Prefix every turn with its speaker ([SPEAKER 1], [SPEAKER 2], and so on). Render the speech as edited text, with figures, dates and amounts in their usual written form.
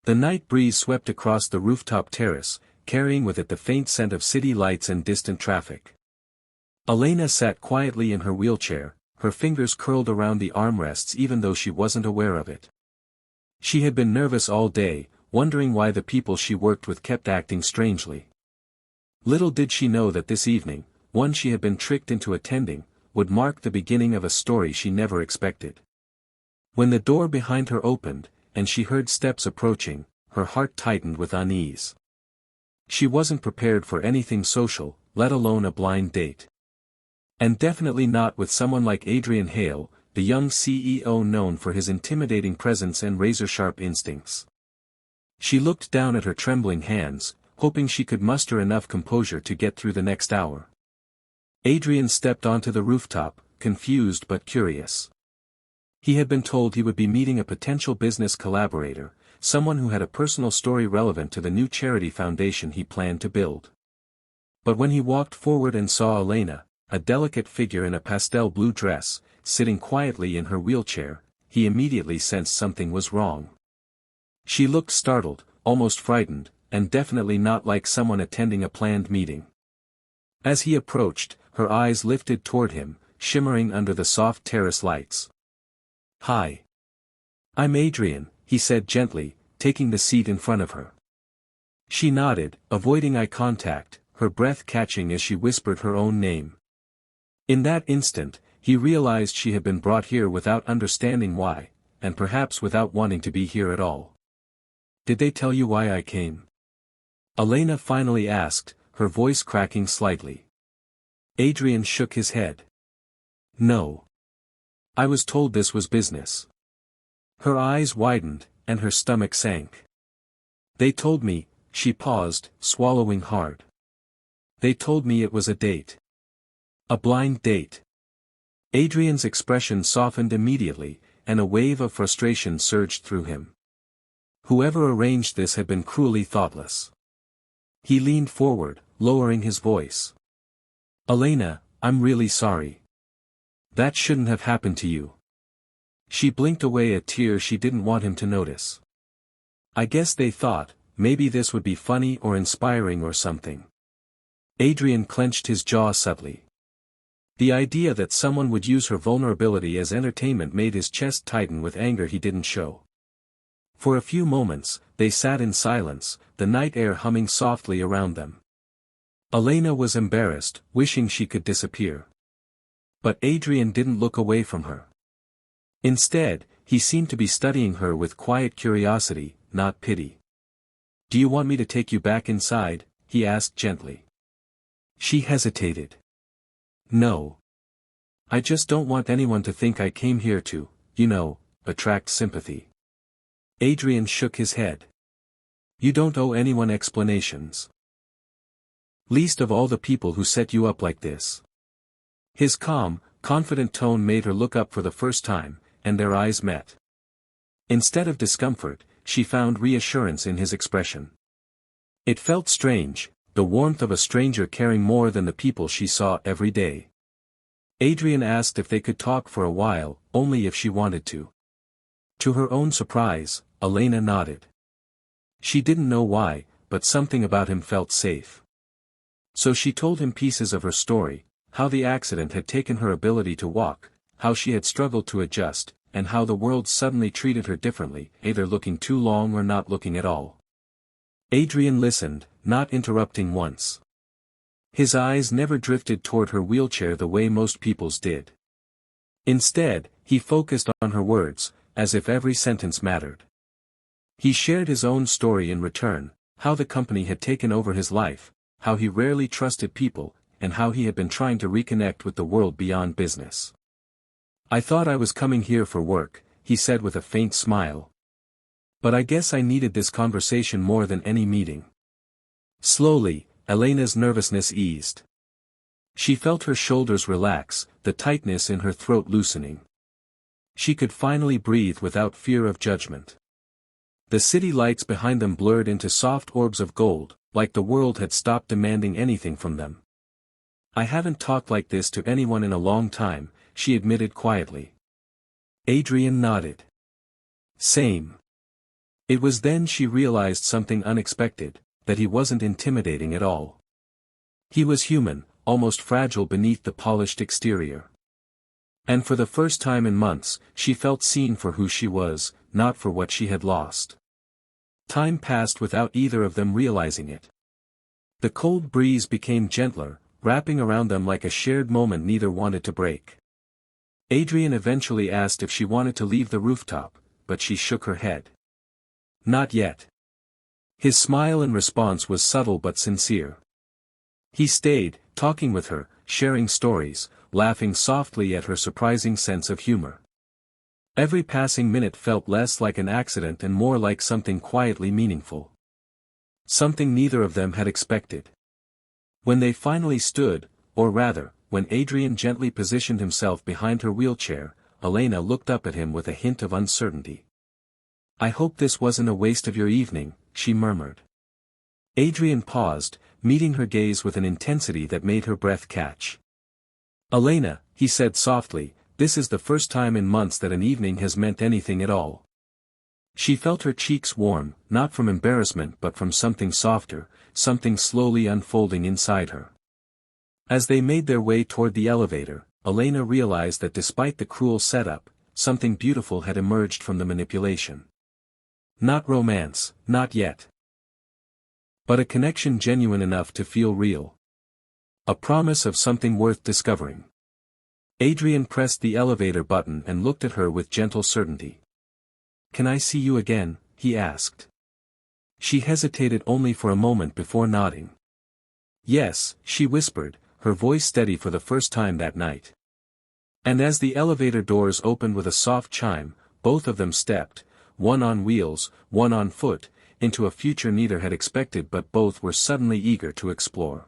[SPEAKER 1] The night breeze swept across the rooftop terrace, carrying with it the faint scent of city lights and distant traffic. Elena sat quietly in her wheelchair, her fingers curled around the armrests even though she wasn't aware of it. She had been nervous all day, wondering why the people she worked with kept acting strangely. Little did she know that this evening, one she had been tricked into attending, would mark the beginning of a story she never expected. When the door behind her opened, and she heard steps approaching, her heart tightened with unease. She wasn't prepared for anything social, let alone a blind date. And definitely not with someone like Adrian Hale, the young CEO known for his intimidating presence and razor-sharp instincts. She looked down at her trembling hands, hoping she could muster enough composure to get through the next hour. Adrian stepped onto the rooftop, confused but curious. He had been told he would be meeting a potential business collaborator, someone who had a personal story relevant to the new charity foundation he planned to build. But when he walked forward and saw Elena, a delicate figure in a pastel blue dress, sitting quietly in her wheelchair, he immediately sensed something was wrong. She looked startled, almost frightened, and definitely not like someone attending a planned meeting. As he approached, her eyes lifted toward him, shimmering under the soft terrace lights. "Hi. I'm Adrian," he said gently, taking the seat in front of her. She nodded, avoiding eye contact, her breath catching as she whispered her own name. In that instant, he realized she had been brought here without understanding why, and perhaps without wanting to be here at all. "Did they tell you why I came?" Elena finally asked, her voice cracking slightly. Adrian shook his head. "No. I was told this was business." Her eyes widened, and her stomach sank. "They told me," she paused, swallowing hard. "They told me it was a date. A blind date." Adrian's expression softened immediately, and a wave of frustration surged through him. Whoever arranged this had been cruelly thoughtless. He leaned forward, lowering his voice. "Elena, I'm really sorry. That shouldn't have happened to you." She blinked away a tear she didn't want him to notice. "I guess they thought, maybe this would be funny or inspiring or something." Adrian clenched his jaw subtly. The idea that someone would use her vulnerability as entertainment made his chest tighten with anger he didn't show. For a few moments, they sat in silence, the night air humming softly around them. Elena was embarrassed, wishing she could disappear. But Adrian didn't look away from her. Instead, he seemed to be studying her with quiet curiosity, not pity. "Do you want me to take you back inside?" he asked gently. She hesitated. "No. I just don't want anyone to think I came here to, attract sympathy." Adrian shook his head. "You don't owe anyone explanations. Least of all the people who set you up like this." His calm, confident tone made her look up for the first time, and their eyes met. Instead of discomfort, she found reassurance in his expression. It felt strange, the warmth of a stranger caring more than the people she saw every day. Adrian asked if they could talk for a while, only if she wanted to. To her own surprise, Elena nodded. She didn't know why, but something about him felt safe. So she told him pieces of her story, how the accident had taken her ability to walk, how she had struggled to adjust, and how the world suddenly treated her differently, either looking too long or not looking at all. Adrian listened, not interrupting once. His eyes never drifted toward her wheelchair the way most people's did. Instead, he focused on her words, as if every sentence mattered. He shared his own story in return, how the company had taken over his life, how he rarely trusted people, and how he had been trying to reconnect with the world beyond business. "I thought I was coming here for work," he said with a faint smile. "But I guess I needed this conversation more than any meeting." Slowly, Elena's nervousness eased. She felt her shoulders relax, the tightness in her throat loosening. She could finally breathe without fear of judgment. The city lights behind them blurred into soft orbs of gold, like the world had stopped demanding anything from them. "I haven't talked like this to anyone in a long time," she admitted quietly. Adrian nodded. "Same. It was then she realized something unexpected, that he wasn't intimidating at all. He was human, almost fragile beneath the polished exterior. And for the first time in months, she felt seen for who she was, not for what she had lost. Time passed without either of them realizing it. The cold breeze became gentler, wrapping around them like a shared moment neither wanted to break. Adrian eventually asked if she wanted to leave the rooftop, but she shook her head. Not yet. His smile in response was subtle but sincere. He stayed, talking with her, sharing stories, laughing softly at her surprising sense of humor. Every passing minute felt less like an accident and more like something quietly meaningful. Something neither of them had expected. When they finally stood, or rather, when Adrian gently positioned himself behind her wheelchair, Elena looked up at him with a hint of uncertainty. "I hope this wasn't a waste of your evening," she murmured. Adrian paused, meeting her gaze with an intensity that made her breath catch. "Elena," he said softly, "this is the first time in months that an evening has meant anything at all." She felt her cheeks warm, not from embarrassment but from something softer, something slowly unfolding inside her. As they made their way toward the elevator, Elena realized that despite the cruel setup, something beautiful had emerged from the manipulation. Not romance, not yet. But a connection genuine enough to feel real. A promise of something worth discovering. Adrian pressed the elevator button and looked at her with gentle certainty. "Can I see you again?" he asked. She hesitated only for a moment before nodding. "Yes," she whispered, her voice steady for the first time that night. And as the elevator doors opened with a soft chime, both of them stepped, one on wheels, one on foot, into a future neither had expected but both were suddenly eager to explore.